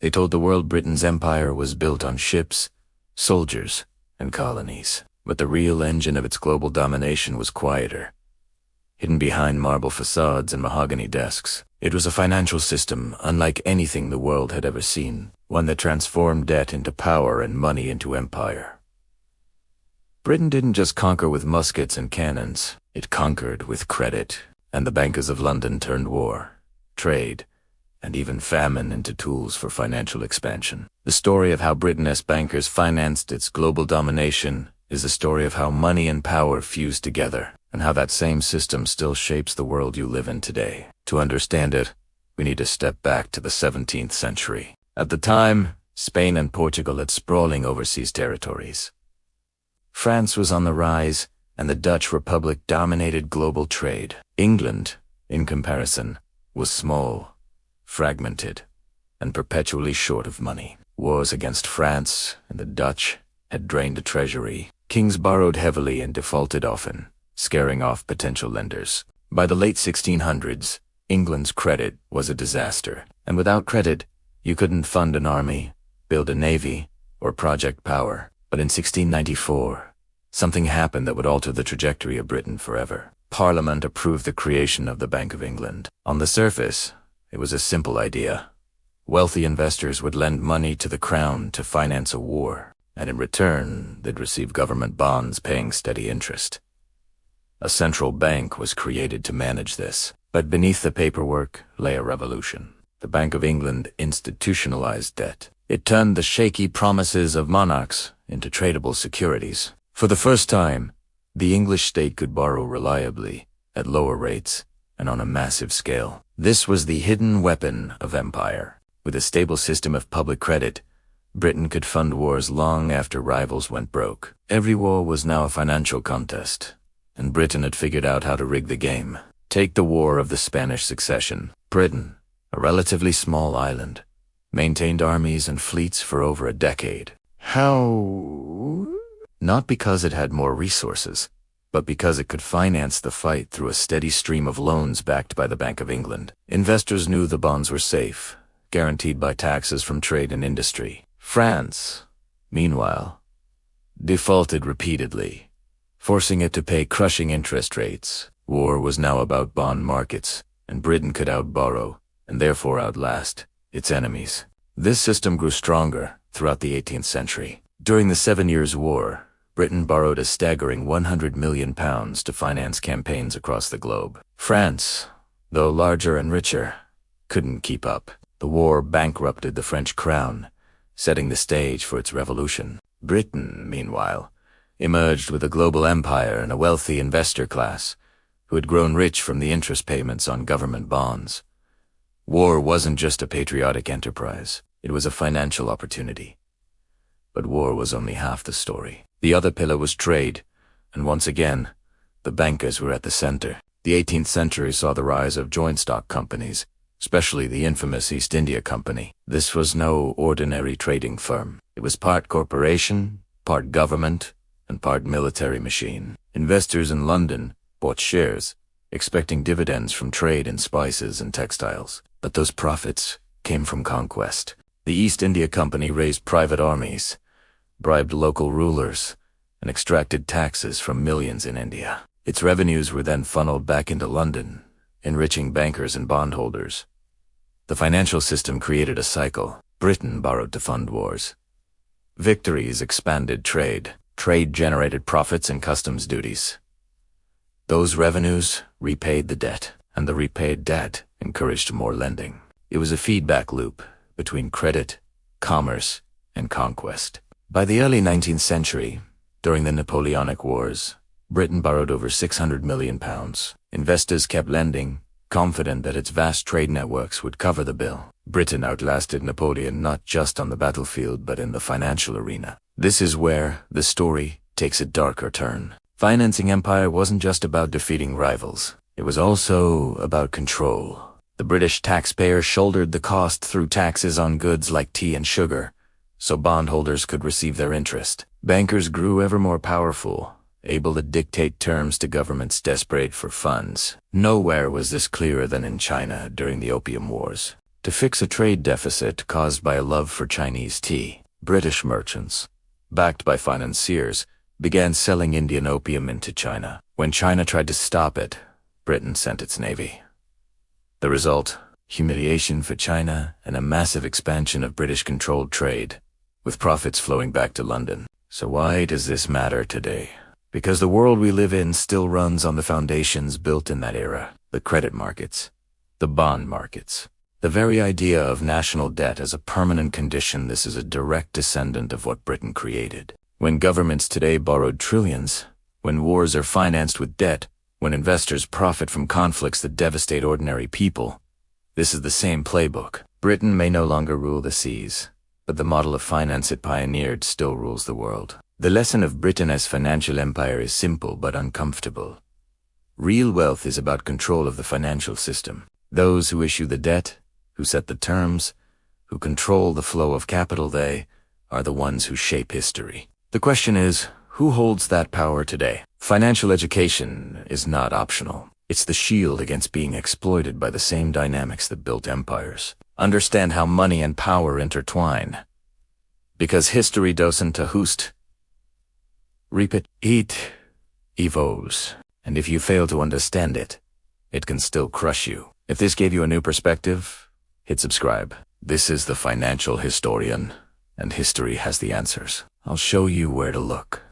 They told the world Britain's empire was built on ships, soldiers, and colonies. But the real engine of its global domination was quieter, hidden behind marble facades and mahogany desks. It was a financial system unlike anything the world had ever seen, one that transformed debt into power and money into empire. Britain didn't just conquer with muskets and cannons, it conquered with credit, and the bankers of London turned war, trade, and even famine into tools for financial expansion. The story of how Britain's bankers financed its global domination is the story of how money and power fused together, and how that same system still shapes the world you live in today. To understand it, we need to step back to the 17th century. At the time, Spain and Portugal had sprawling overseas territories. France was on the rise, and the Dutch Republic dominated global trade. England, in comparison, was small, fragmented, and perpetually short of money. Wars against France and the Dutch had drained the treasury. Kings borrowed heavily and defaulted often, scaring off potential lenders. By the late 1600s, England's credit was a disaster, and without credit, you couldn't fund an army, build a navy, or project power. But in 1694, something happened that would alter the trajectory of Britain forever. Parliament approved the creation of the Bank of England. On the surface, it was a simple idea. Wealthy investors would lend money to the crown to finance a war, and in return, they'd receive government bonds paying steady interest. A central bank was created to manage this, but beneath the paperwork lay a revolution. The Bank of England institutionalized debt. It turned the shaky promises of monarchs into tradable securities. For the first time, the English state could borrow reliably, at lower rates, and on a massive scale. This was the hidden weapon of empire. With a stable system of public credit, Britain could fund wars long after rivals went broke. Every war was now a financial contest, and Britain had figured out how to rig the game. Take the War of the Spanish Succession. Britain, a relatively small island, maintained armies and fleets for over a decade. How? Not because it had more resources, but because it could finance the fight through a steady stream of loans backed by the Bank of England. Investors knew the bonds were safe, guaranteed by taxes from trade and industry. France, meanwhile, defaulted repeatedly, forcing it to pay crushing interest rates. War was now about bond markets, and Britain could outborrow, and therefore outlast, its enemies. This system grew stronger throughout the 18th century. During the 7 Years' War, Britain borrowed a staggering £100 million to finance campaigns across the globe. France, though larger and richer, couldn't keep up. The war bankrupted the French crown, setting the stage for its revolution. Britain, meanwhile, emerged with a global empire and a wealthy investor class, who had grown rich from the interest payments on government bonds. War wasn't just a patriotic enterprise, it was a financial opportunity. But war was only half the story. The other pillar was trade, and once again, the bankers were at the center. The 18th century saw the rise of joint stock companies, especially the infamous East India Company. This was no ordinary trading firm. It was part corporation, part government, and part military machine. Investors in London bought shares, expecting dividends from trade in spices and textiles. But those profits came from conquest. The East India Company raised private armies, bribed local rulers, and extracted taxes from millions in India. Its revenues were then funneled back into London, enriching bankers and bondholders. The financial system created a cycle. Britain borrowed to fund wars. Victories expanded trade. Trade generated profits and customs duties. Those revenues repaid the debt, and the repaid debt encouraged more lending. It was a feedback loop between credit, commerce, and conquest. By the early 19th century, during the Napoleonic Wars, Britain borrowed over £600 million. Investors kept lending, confident that its vast trade networks would cover the bill. Britain outlasted Napoleon not just on the battlefield but in the financial arena. This is where the story takes a darker turn. Financing empire wasn't just about defeating rivals. It was also about control. The British taxpayer shouldered the cost through taxes on goods like tea and sugar, so bondholders could receive their interest. Bankers grew ever more powerful, able to dictate terms to governments desperate for funds. Nowhere was this clearer than in China during the Opium Wars. to fix a trade deficit caused by a love for Chinese tea. British merchants, backed by financiers, began selling Indian opium into China. When China tried to stop it, Britain sent its navy. The result? Humiliation for China and a massive expansion of British-controlled trade, with profits flowing back to London. So why does this matter today? Because the world we live in still runs on the foundations built in that era. The credit markets, the bond markets. The very idea of national debt as a permanent condition, this is a direct descendant of what Britain created. When governments today borrowed trillions, when wars are financed with debt, when investors profit from conflicts that devastate ordinary people, this is the same playbook. Britain may no longer rule the seas, but the model of finance it pioneered still rules the world. The lesson of Britain as financial empire is simple but uncomfortable. Real wealth is about control of the financial system. Those who issue the debt, who set the terms, who control the flow of capital, they are the ones who shape history. The question is, who holds that power today? Financial education is not optional. It's the shield against being exploited by the same dynamics that built empires. Understand how money and power intertwine. Because history doesn't hust. Repeat, it evolves. And if you fail to understand it, it can still crush you. If this gave you a new perspective, hit subscribe. This is the Financial Historian, and history has the answers. I'll show you where to look.